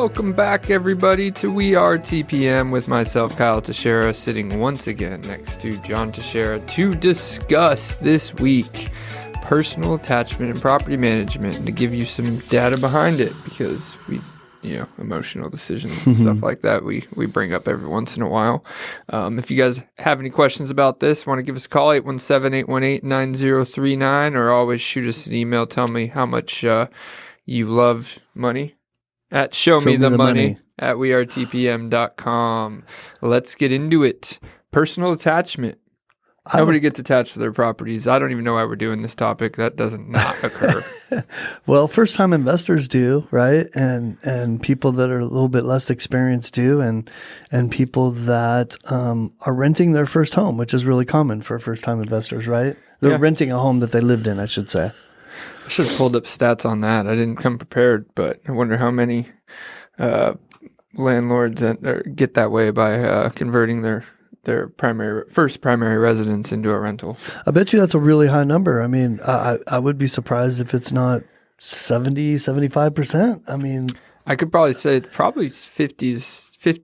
Welcome back, everybody, to We Are TPM with myself, Kyle Teixeira, sitting once again next to John Teixeira to discuss this week personal attachment and property management, and to give you some data behind it, because emotional decisions and stuff like that we bring up every once in a while. If you guys have any questions about this, want to give us a call, 817-818-9039, or always shoot us an email. Tell me how much you love money at showmethemoney at wearetpm.com. Let's get into it. Personal attachment. Nobody gets attached to their properties. I don't even know why we're doing this topic. That doesn't not occur. Well, first-time investors do, right? And people that are a little bit less experienced do, and people that are renting their first home, which is really common for first-time investors, right? They're renting a home that they lived in, I should say. I should have pulled up stats on that. I didn't come prepared, but I wonder how many landlords get that way by converting their first primary residence into a rental. I bet you that's a really high number. I mean, I would be surprised if it's not 70, 75%. I mean, I could probably say it's probably 50.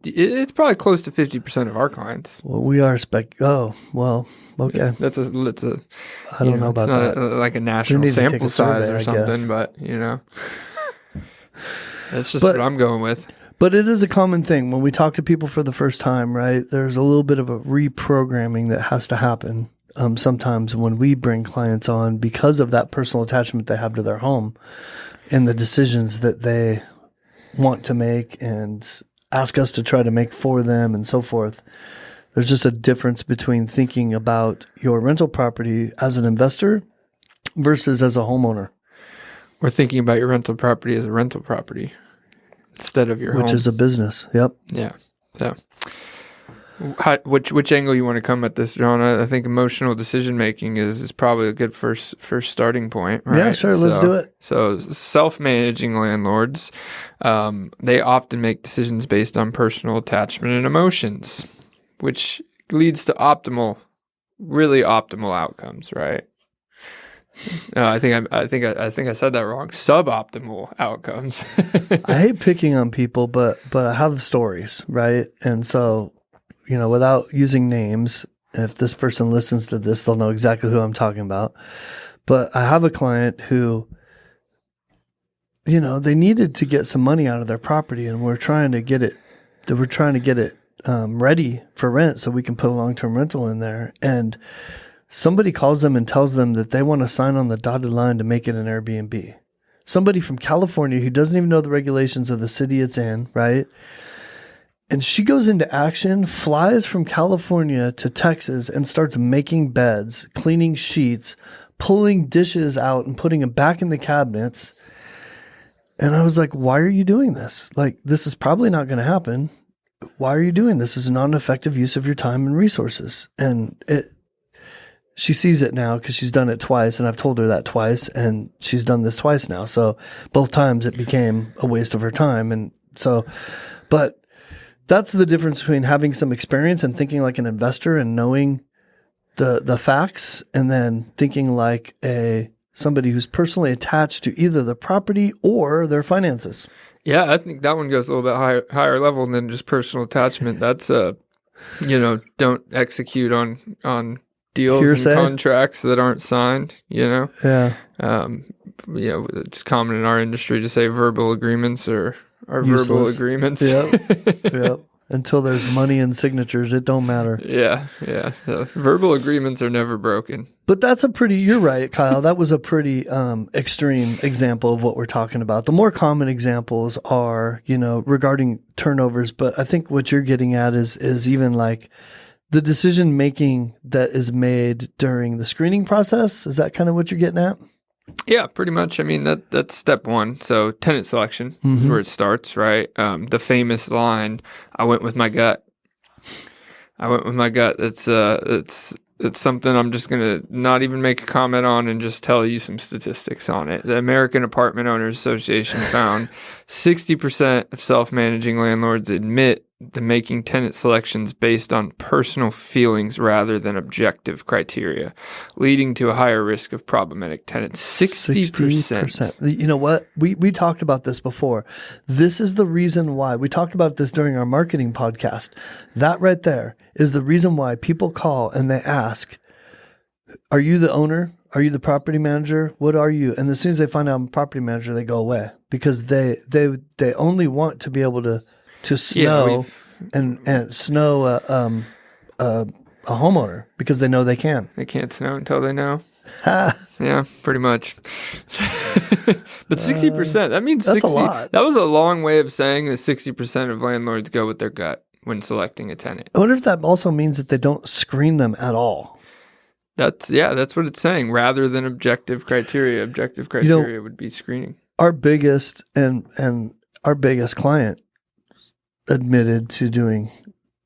It's probably close to 50% of our clients. Well, we are okay. That's a. I don't know about that. Like a national sample size or something, but that's just what I'm going with. But it is a common thing when we talk to people for the first time, right? There's a little bit of a reprogramming that has to happen sometimes when we bring clients on, because of that personal attachment they have to their home and the decisions that they want to make and ask us to try to make for them and so forth. There's just a difference between thinking about your rental property as an investor versus as a homeowner. We're thinking about your rental property as a rental property instead of your home. Which is a business. Yep. Yeah. So which angle you want to come at this, John? I think emotional decision making is probably a good first starting point, right? Yeah, sure. Let's do it. So self-managing landlords, they often make decisions based on personal attachment and emotions, which leads to really optimal outcomes, right? I think I said that wrong. Suboptimal outcomes. I hate picking on people, but I have stories, right? And so, without using names, if this person listens to this, they'll know exactly who I'm talking about. But I have a client who, they needed to get some money out of their property, and we're trying to get it ready for rent so we can put a long-term rental in there. And somebody calls them and tells them that they want to sign on the dotted line to make it an Airbnb. Somebody from California who doesn't even know the regulations of the city it's in, right? And she goes into action, flies from California to Texas and starts making beds, cleaning sheets, pulling dishes out and putting them back in the cabinets. And I was like, why are you doing this? Like, this is probably not going to happen. Why are you doing this? This is not an effective use of your time and resources. And she sees it now because she's done it twice, and I've told her that twice, and she's done this twice now. So both times it became a waste of her time. And so, but that's the difference between having some experience and thinking like an investor and knowing the facts, and then thinking like somebody who's personally attached to either the property or their finances. Yeah, I think that one goes a little bit higher level than just personal attachment. That's don't execute on deals Hearsay. And contracts that aren't signed. Yeah. It's common in our industry to say verbal agreements are useless. Verbal agreements. Yep. Until there's money and signatures, it don't matter. Yeah. So verbal agreements are never broken. But you're right, Kyle. That was a pretty extreme example of what we're talking about. The more common examples are, regarding turnovers. But I think what you're getting at is even like the decision making that is made during the screening process. Is that kind of what you're getting at? Yeah, pretty much. I mean, that's step one. So tenant selection is where it starts, right? The famous line, I went with my gut. It's something I'm just going to not even make a comment on and just tell you some statistics on it. The American Apartment Owners Association found 60% of self-managing landlords admit the making tenant selections based on personal feelings rather than objective criteria, leading to a higher risk of problematic tenants. 60%. You know what? We talked about this before. This is the reason why. We talked about this during our marketing podcast. That right there is the reason why people call and they ask, are you the owner? Are you the property manager? What are you? And as soon as they find out I'm a property manager, they go away because they only want to be able to snow and snow a homeowner because they know they can. They can't snow until they know. Yeah, pretty much. But 60%, that means that's 60. A lot. That was a long way of saying that 60% of landlords go with their gut when selecting a tenant. I wonder if that also means that they don't screen them at all. That's what it's saying. Rather than objective criteria, would be screening. Our biggest and our biggest client admitted to doing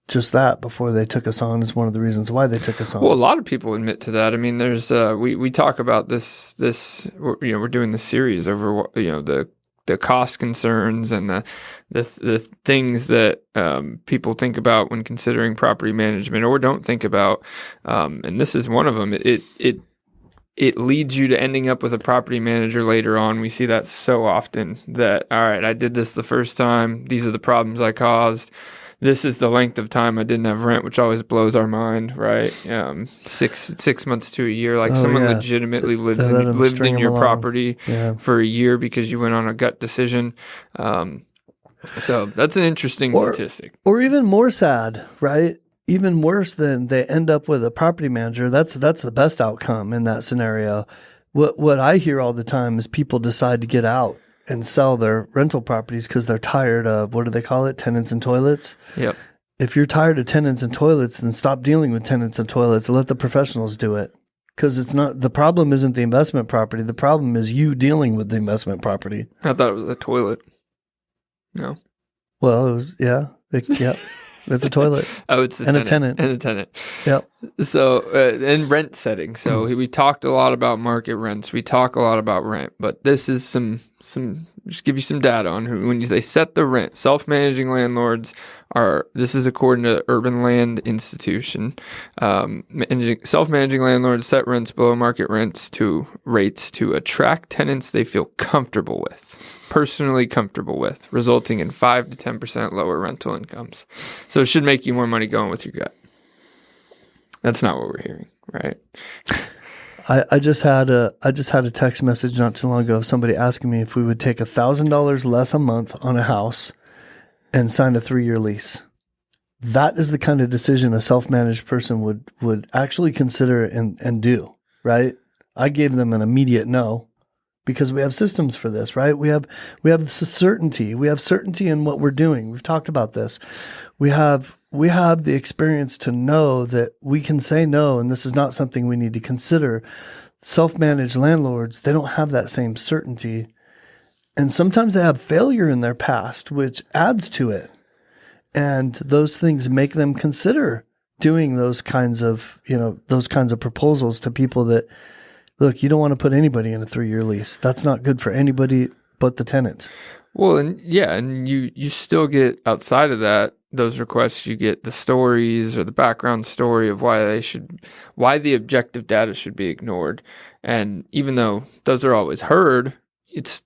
just that before they took us on is one of the reasons why they took us on. Well, a lot of people admit to that. I mean, there's we talk about this we're doing this series over the cost concerns and the things that people think about when considering property management or don't think about, and this is one of them. It leads you to ending up with a property manager later on. We see that so often that, all right, I did this the first time. These are the problems I caused. This is the length of time I didn't have rent, which always blows our mind, right? 6 months to a year. Like someone legitimately lived in your property for a year because you went on a gut decision. So that's an interesting statistic. Or even more sad, right? Even worse than they end up with a property manager. That's the best outcome in that scenario. What I hear all the time is people decide to get out and sell their rental properties because they're tired of, what do they call it? Tenants and toilets. Yep. If you're tired of tenants and toilets, then stop dealing with tenants and toilets and let the professionals do it. Because the problem isn't the investment property. The problem is you dealing with the investment property. I thought it was a toilet. No. Well, it was, yeah. It's a toilet. Oh, it's a tenant. And a tenant. Yep. So, and rent setting. So we talked a lot about market rents. We talk a lot about rent, but this is some just give you some data on when they set the rent. Self-managing landlords this is according to Urban Land Institution. Self-managing landlords set rents below market rates to attract tenants they feel comfortable with. Personally comfortable with, resulting in 5 to 10% lower rental incomes. So it should make you more money going with your gut. That's not what we're hearing, right? I just had a text message not too long ago of somebody asking me if we would take $1,000 less a month on a house and sign a 3-year lease. That is the kind of decision a self-managed person would actually consider and do, right? I gave them an immediate no. Because we have systems for this, right? We have certainty. We have certainty in what we're doing. We've talked about this. We have the experience to know that we can say no, and this is not something we need to consider. Self-managed landlords, they don't have that same certainty. And sometimes they have failure in their past, which adds to it. And those things make them consider doing those kinds of proposals to people that, look, you don't want to put anybody in a 3-year lease. That's not good for anybody but the tenant. Well, and you still get outside of that, those requests, you get the stories or the background story of why the objective data should be ignored. And even though those are always heard,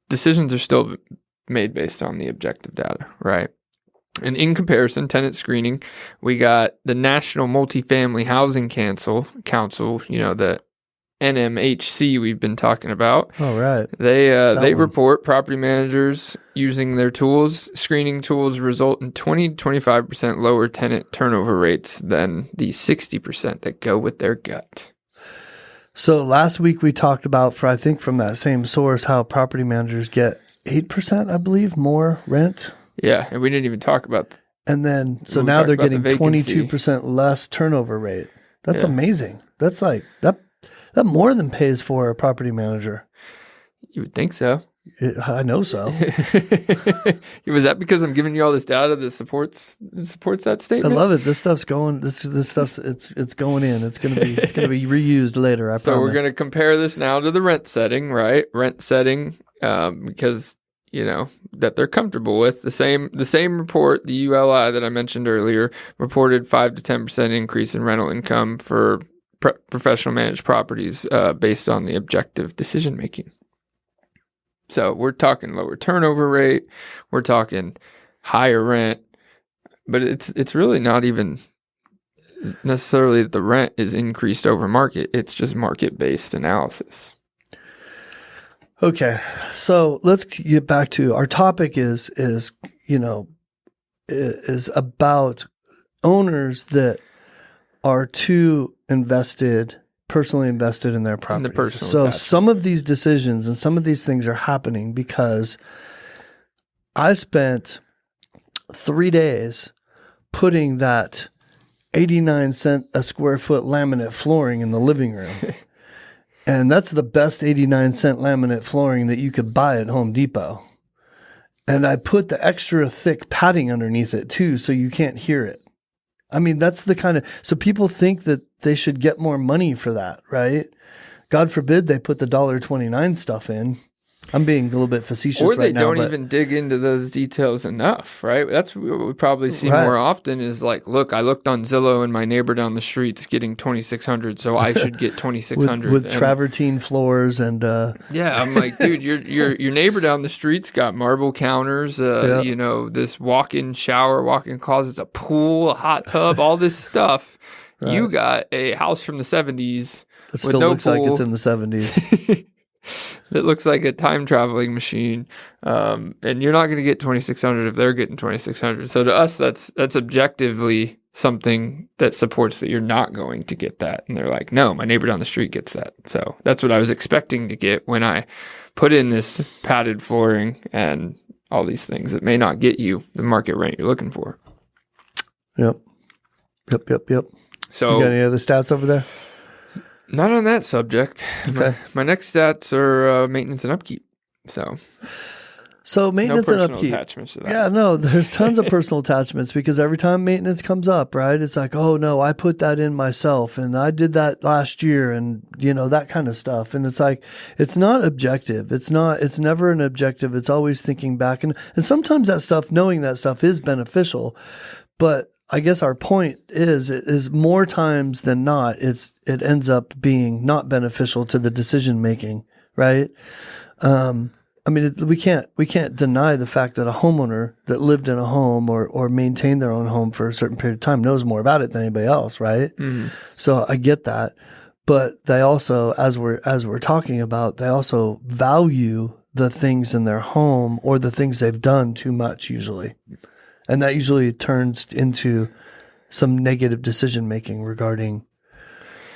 decisions are still made based on the objective data, right? And in comparison, tenant screening, we got the National Multifamily Housing Council, the NMHC we've been talking about. Oh, right. They report property managers using their screening tools result in 20 to 25% lower tenant turnover rates than the 60% that go with their gut. So last week we talked about, from that same source, how property managers get 8%, I believe, more rent. Yeah, and we didn't even talk about and then so now they're getting 22% less turnover rate. That's amazing. That's like that more than pays for a property manager. You would think so. I know so. Was that because I'm giving you all this data that supports that statement? I love it. This stuff's going. This stuff's it's going in. It's gonna be reused later. I promise. So we're gonna compare this now to the rent setting, right? Rent setting, because that they're comfortable with. The same report, the ULI that I mentioned earlier, reported 5 to 10% increase in rental income for professional managed properties based on the objective decision making. So we're talking lower turnover rate, we're talking higher rent, but it's really not even necessarily that the rent is increased over market. It's just market-based analysis. Okay, so let's get back to our topic is about owners that are too personally invested in their properties. So attachment. Some of these decisions and some of these things are happening because I spent 3 days putting that 89 cent a square foot laminate flooring in the living room. And that's the best 89 cent laminate flooring that you could buy at Home Depot. And I put the extra thick padding underneath it too, so you can't hear it. I mean, that's the kind of, so people think that they should get more money for that, right? God forbid they put the $1.29 stuff in. I'm being a little bit facetious right now. Or they don't even dig into those details enough, right? That's what we probably see more often is like, look, I looked on Zillow and my neighbor down the street's getting $2,600, so I should get $2,600. with travertine floors and... Yeah, I'm like, dude, your neighbor down the street's got marble counters, this walk-in shower, walk-in closets, a pool, a hot tub, all this stuff. Right. You got a house from the 70s. It still looks like it's in the 70s. That looks like a time traveling machine, and you're not going to get $2,600 if they're getting $2,600. So to us, that's objectively something that supports that you're not going to get that. And they're like, no, my neighbor down the street gets that. So that's what I was expecting to get when I put in this padded flooring and all these things that may not get you the market rent you're looking for. Yep. So you got any other stats over there? Not on that subject. Okay. My next stats are maintenance and upkeep. So maintenance and upkeep. Attachments to that. Yeah, no, there's tons of personal attachments because every time maintenance comes up, right, it's like, oh no, I put that in myself and I did that last year and that kind of stuff. And it's like, it's not objective. It's never an objective. It's always thinking back. And sometimes knowing that stuff is beneficial, but I guess our point is more times than not, it ends up being not beneficial to the decision making, right? We can't deny the fact that a homeowner that lived in a home or maintained their own home for a certain period of time knows more about it than anybody else, right? Mm-hmm. So I get that, but they also, as we're talking about, they also value the things in their home or the things they've done too much usually. And that usually turns into some negative decision making regarding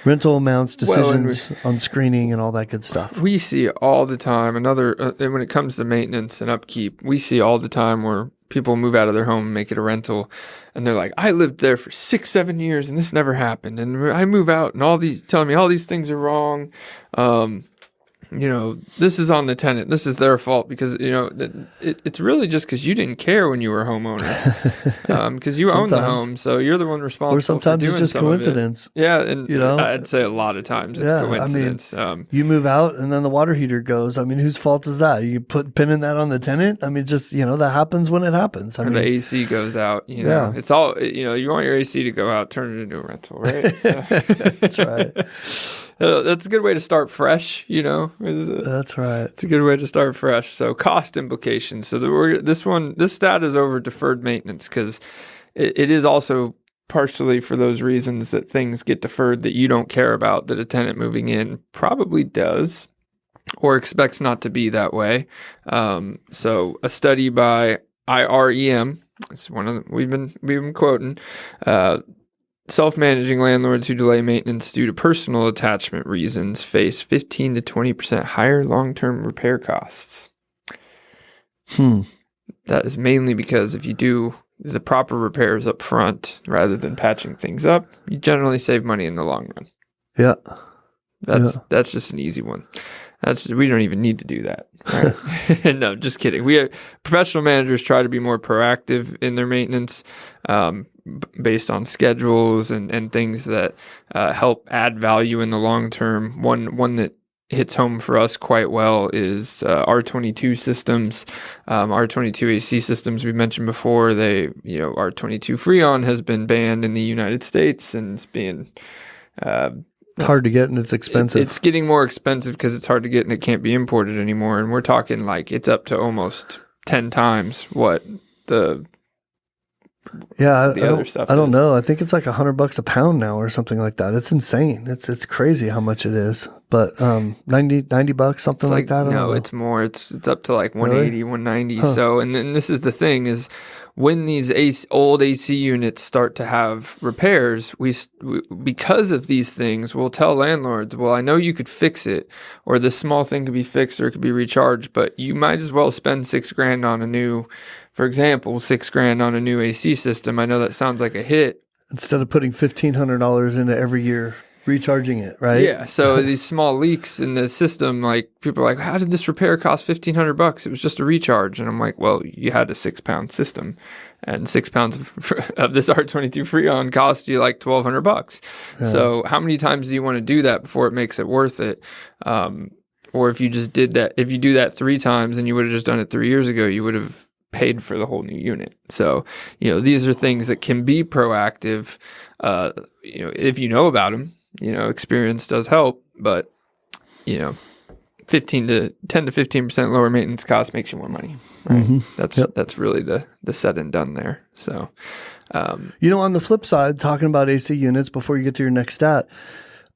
rental amounts, decisions on screening, and all that good stuff. We see all the time. When it comes to maintenance and upkeep, we see all the time where people move out of their home and make it a rental, and they're like, "I lived there for 6-7 years, and this never happened." And I move out, and telling me all these things are wrong. This is on the tenant. This is their fault because, it's really just because you didn't care when you were a homeowner. Because you own the home, so you're the one responsible. Or sometimes it's just coincidence. Yeah, and I'd say a lot of times it's coincidence. You move out and then the water heater goes. I mean, whose fault is that? You pinning that on the tenant? I mean, just, that happens when it happens. The AC goes out, It's all, you want your AC to go out, turn it into a rental, right? So. That's right. That's a good way to start fresh, That's right. It's a good way to start fresh. So cost implications. So this stat is over deferred maintenance because it is also partially for those reasons that things get deferred that you don't care about that a tenant moving in probably does or expects not to be that way. So a study by IREM, it's one of we've been quoting. Self-managing landlords who delay maintenance due to personal attachment reasons face 15 to 20% higher long-term repair costs. That is mainly because if you do the proper repairs up front rather than patching things up, you generally save money in the long run. Yeah. That's just an easy one. We don't even need to do that. Right? No, just kidding. Professional managers try to be more proactive in their maintenance based on schedules and things that help add value in the long term. One that hits home for us quite well is R22 systems, R22 AC systems we mentioned before. R22 Freon has been banned in the United States, and it's being it's hard to get and it's expensive. It's getting more expensive because it's hard to get and it can't be imported anymore. And we're talking like it's up to almost 10 times what the other stuff I don't know. I think it's like $100 a pound now or something like that. It's insane. It's crazy how much it is. But $90, something like that. No, it's more. It's up to like 180, really? 190. Huh. So, and then this is the thing is when these old AC units start to have repairs, we because of these things, we'll tell landlords, well, I know you could fix it, or this small thing could be fixed or it could be recharged, but you might as well spend $6,000 on a new. For example, $6,000 on a new AC system. I know that sounds like a hit. Instead of putting $1,500 into every year recharging it, right? Yeah. So these small leaks in the system, like people are like, how did this repair cost $1,500? It was just a recharge. And I'm like, well, you had a 6-pound system, and 6 pounds of this R22 Freon cost you like $1,200. Yeah. So how many times do you want to do that before it makes it worth it? Or if you just did that, if you do that 3 times and you would have just done it 3 years ago, you would have paid for the whole new unit. So, these are things that can be proactive, if you know about them. Experience does help, but, 10 to 15% lower maintenance cost makes you more money. Right? Mm-hmm. That's really the said and done there. So, on the flip side, talking about AC units before you get to your next stat,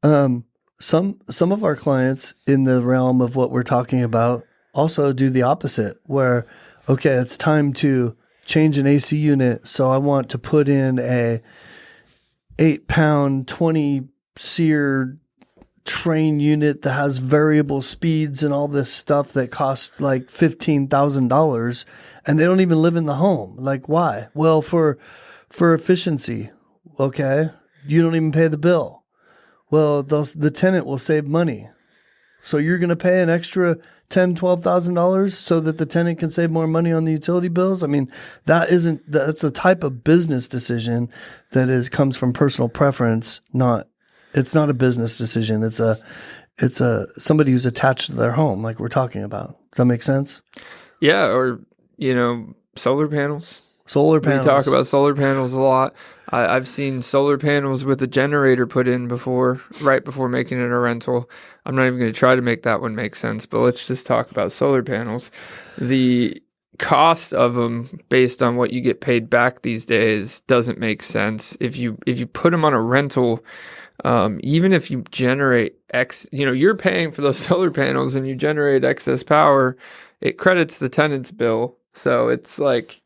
some of our clients in the realm of what we're talking about also do the opposite, where okay, it's time to change an AC unit, so I want to put in a 8-pound, 20-SEER train unit that has variable speeds and all this stuff that costs like $15,000, and they don't even live in the home. Like, why? Well, for efficiency. Okay, you don't even pay the bill. Well, the tenant will save money. So you're going to pay an extra $10,000, $12,000 so that the tenant can save more money on the utility bills? I mean, that's a type of business decision that comes from personal preference. It's not a business decision. It's a somebody who's attached to their home, like we're talking about. Does that make sense? Yeah, or solar panels. Solar panels. We talk about solar panels a lot. I've seen solar panels with a generator put in right before making it a rental. I'm not even going to try to make that one make sense, but let's just talk about solar panels. The cost of them based on what you get paid back these days doesn't make sense. If you put them on a rental, even if you generate you're paying for those solar panels and you generate excess power, it credits the tenant's bill. So it's like,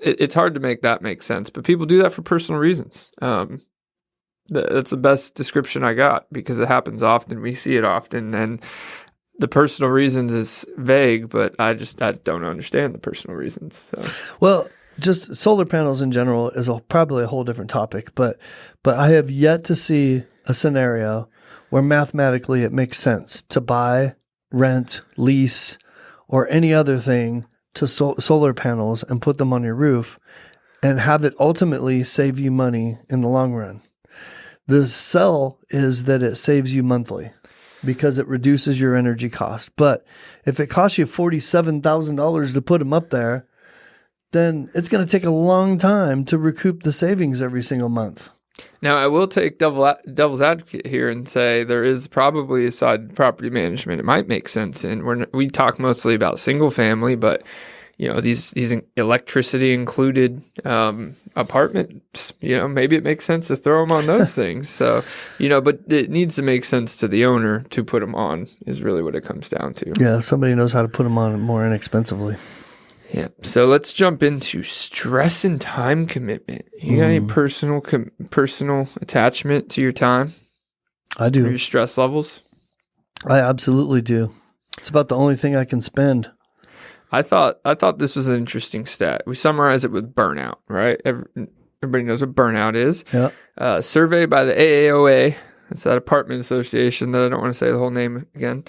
it's hard to make that make sense, but people do that for personal reasons. That's the best description I got because it happens often. We see it often, and the personal reasons is vague, but I don't understand the personal reasons. So. Well, just solar panels in general is probably a whole different topic, but I have yet to see a scenario where mathematically it makes sense to buy, rent, lease, or any other thing to solar panels and put them on your roof and have it ultimately save you money in the long run. The sell is that it saves you monthly because it reduces your energy cost. But if it costs you $47,000 to put them up there, then it's going to take a long time to recoup the savings every single month. Now, I will take devil's advocate here and say there is probably a side property management it might make sense in. We talk mostly about single family, but these electricity included apartments, maybe it makes sense to throw them on those things. So, but it needs to make sense to the owner to put them on is really what it comes down to. Yeah, somebody knows how to put them on more inexpensively. Yeah. So let's jump into stress and time commitment. You got any personal attachment to your time? I do. Or your stress levels? I absolutely do. It's about the only thing I can spend. I thought this was an interesting stat. We summarize it with burnout, right? Everybody knows what burnout is. Yeah. Survey by the AAOA, it's that apartment association that I don't want to say the whole name again,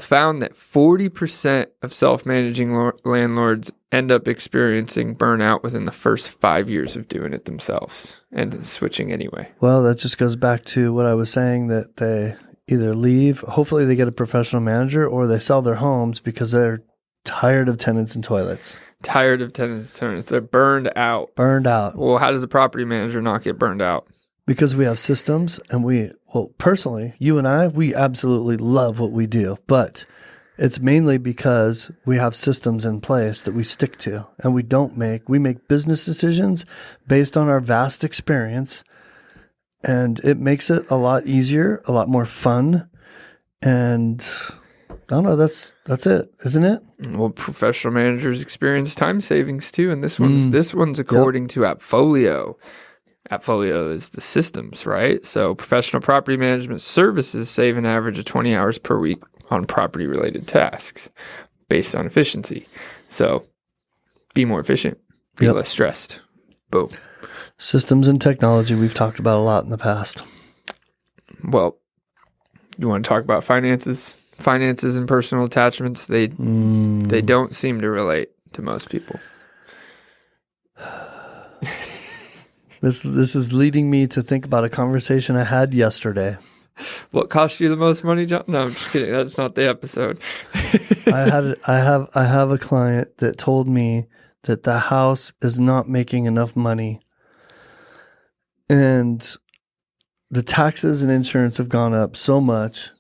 found that 40% of self-managing landlords end up experiencing burnout within the first 5 years of doing it themselves and switching anyway. Well, that just goes back to what I was saying, that either leave, hopefully they get a professional manager, or they sell their homes because they're tired of tenants and toilets. Tired of tenants and toilets. They're burned out. Burned out. Well, how does a property manager not get burned out? Because we have systems, and personally, you and I, we absolutely love what we do, but it's mainly because we have systems in place that we stick to, and we make business decisions based on our vast experience, and it makes it a lot easier, a lot more fun, and I don't know, that's it, isn't it? Well, professional managers experience time savings too, and this one's according to Appfolio. Appfolio is the systems, right? So professional property management services save an average of 20 hours per week on property-related tasks based on efficiency. So be more efficient, be less stressed. Boom. Systems and technology we've talked about a lot in the past. Well, you want to talk about finances? Finances and personal attachments, they don't seem to relate to most people. This is leading me to think about a conversation I had yesterday. What cost you the most money, John? No, I'm just kidding. That's not the episode. I have a client that told me that the house is not making enough money, and the taxes and insurance have gone up so much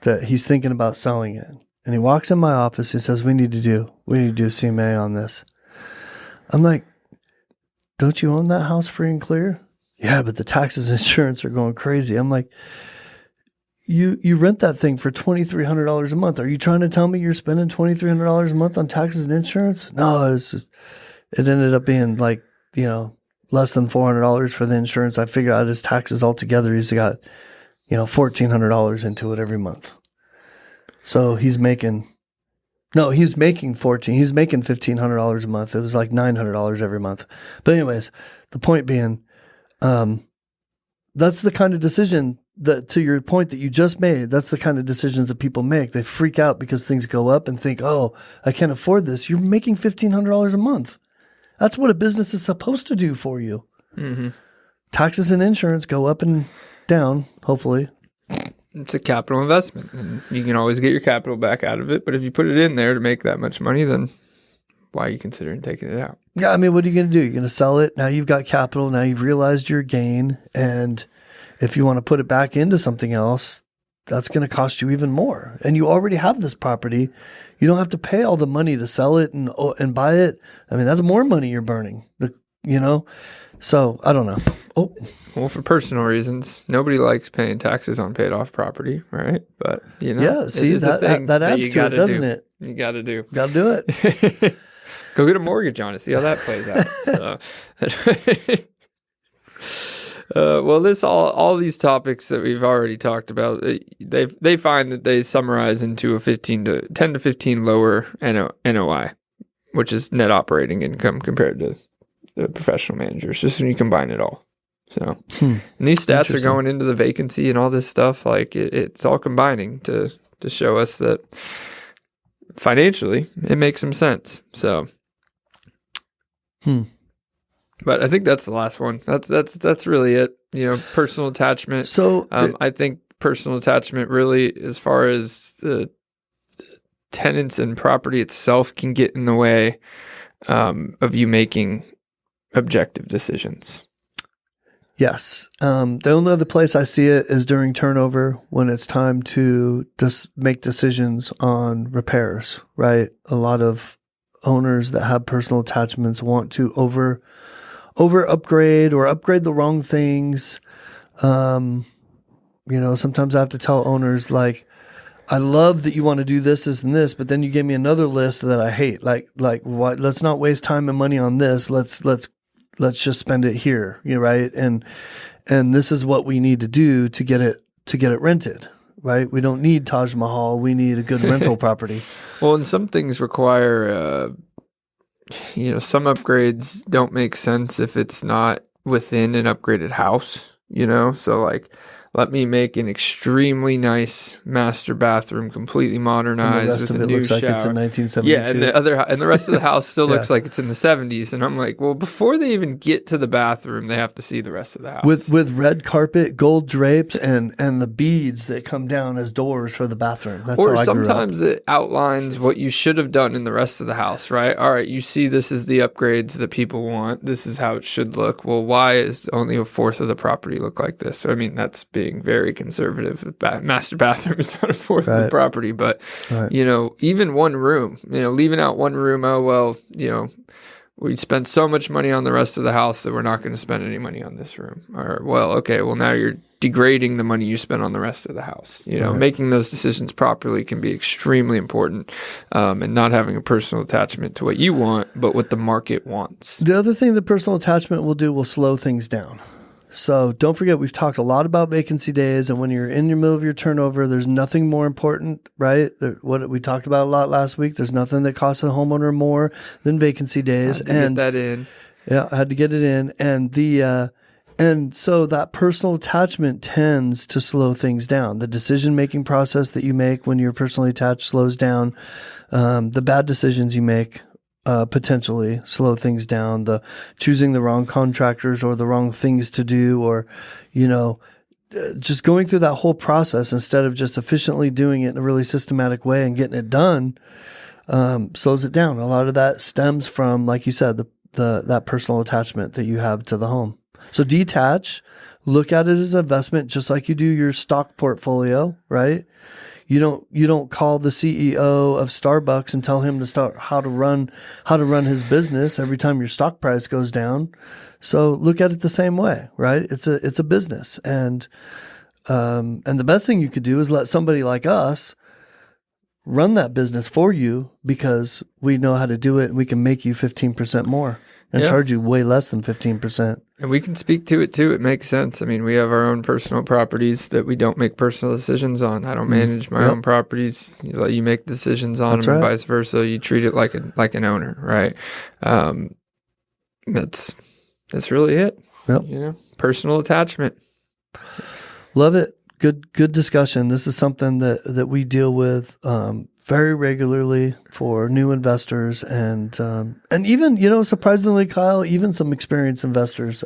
that he's thinking about selling it. And he walks in my office. He says, "We need to do CMA on this." I'm like, "Don't you own that house free and clear?" "Yeah, but the taxes and insurance are going crazy." I'm like, You rent that thing for $2,300 a month. Are you trying to tell me you're spending $2,300 a month on taxes and insurance? No, it ended up being like, less than $400 for the insurance. I figured out his taxes altogether. He's got, $1,400 into it every month. So he's making $1,500 a month. It was like $900 every month. But anyways, the point being, that's the kind of decision that, to your point that you just made, that's the kind of decisions that people make. They freak out because things go up and think, "Oh, I can't afford this." You're making $1,500 a month. That's what a business is supposed to do for you. Mm-hmm. Taxes and insurance go up and down, hopefully. It's a capital investment, and you can always get your capital back out of it. But if you put it in there to make that much money, then why are you considering taking it out? Yeah, I mean, what are you going to do? You're going to sell it. Now you've got capital. Now you've realized your gain. And if you want to put it back into something else, that's going to cost you even more. And you already have this property. You don't have to pay all the money to sell it and buy it. I mean, that's more money you're burning, So I don't know. Oh, well, for personal reasons, nobody likes paying taxes on paid off property, right? But yeah, see, that adds to it, doesn't it? You got to do. Got to do it. Go get a mortgage on it. See how that plays out. Well, all these topics that we've already talked about, they find that they summarize into a 10 to 15 lower NOI, which is net operating income compared to the professional managers, just when you combine it all. So, and these stats are going into the vacancy and all this stuff. Like it's all combining to show us that financially it makes some sense. So, but I think that's the last one. That's really it. Personal attachment. So I think personal attachment really, as far as the tenants and property itself, can get in the way of you making objective decisions. Yes. The only other place I see it is during turnover, when it's time to just make decisions on repairs, right? A lot of owners that have personal attachments want to over upgrade or upgrade the wrong things. Sometimes I have to tell owners, like, I love that you want to do this, this, and this, but then you gave me another list that I hate. Like what? Let's not waste time and money on this. Let's just spend it here, right? And this is what we need to do to get it rented, right? We don't need Taj Mahal. We need a good rental property. Well, and some things require, some upgrades don't make sense if it's not within an upgraded house, So like let me make an extremely nice master bathroom, completely modernized. And the rest with of a it new looks like shower. it's in 1972. Yeah, and the rest of the house still Yeah. looks like it's in the 70s. And I'm like, well, before they even get to the bathroom, they have to see the rest of the house. With red carpet, gold drapes, and the beads that come down as doors for the bathroom. That's or how I grew up. sometimes it outlines what you should have done in the rest of the house, right? All right, you see this is the upgrades that people want. This is how it should look. Well, why is only a fourth of the property look like this? So, I mean, that's being very conservative. Master bathroom is not a fourth of the property, but, even one room, leaving out one room, oh, well, we spent so much money on the rest of the house that we're not going to spend any money on this room. Or, well, okay, well, now you're degrading the money you spent on the rest of the house. Making those decisions properly can be extremely important, and not having a personal attachment to what you want, but what the market wants. The other thing that personal attachment will do will slow things down. So don't forget, we've talked a lot about vacancy days, and when you're in the middle of your turnover, there's nothing more important, right? What we talked about a lot last week. There's nothing that costs a homeowner more than vacancy days. Get that in. Yeah, I had to get it in. And so that personal attachment tends to slow things down. The decision-making process that you make when you're personally attached slows down. The bad decisions you make potentially slow things down. The choosing the wrong contractors or the wrong things to do, or, just going through that whole process instead of just efficiently doing it in a really systematic way and getting it done, slows it down. A lot of that stems from, like you said, that personal attachment that you have to the home. So detach, look at it as an investment, just like you do your stock portfolio, right? You don't call the CEO of Starbucks and tell him to start how to run his business every time your stock price goes down. So look at it the same way, right? It's a business, and the best thing you could do is let somebody like us run that business for you, because we know how to do it, and we can make you 15% more and charge you way less than 15%. And we can speak to it too. It makes sense. I mean, we have our own personal properties that we don't make personal decisions on. I don't manage my own properties. You make decisions on them, and vice versa. You treat it like an owner, right? That's really it. Yep. Personal attachment. Love it. Good discussion. This is something that we deal with very regularly for new investors, and even, surprisingly, Kyle, even some experienced investors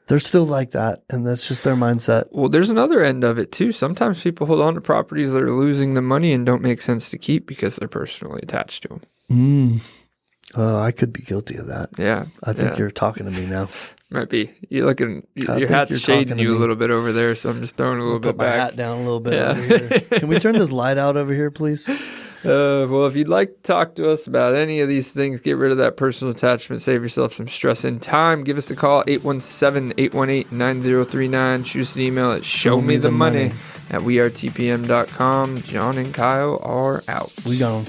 they're still like that, and that's just their mindset. Well, there's another end of it too. Sometimes people hold on to properties that are losing the money and don't make sense to keep because they're personally attached to them. I could be guilty of that. Yeah. I think you're talking to me now. Might be. Your hat's shading you a little bit over there, so I'm just throwing a little bit back. Put my hat down a little bit over here. Can we turn this light out over here, please? Well, if you'd like to talk to us about any of these things, get rid of that personal attachment, save yourself some stress and time, give us a call, 817-818-9039. Shoot us an email at showmethemoney@wearetpm.com. John and Kyle are out. We gone.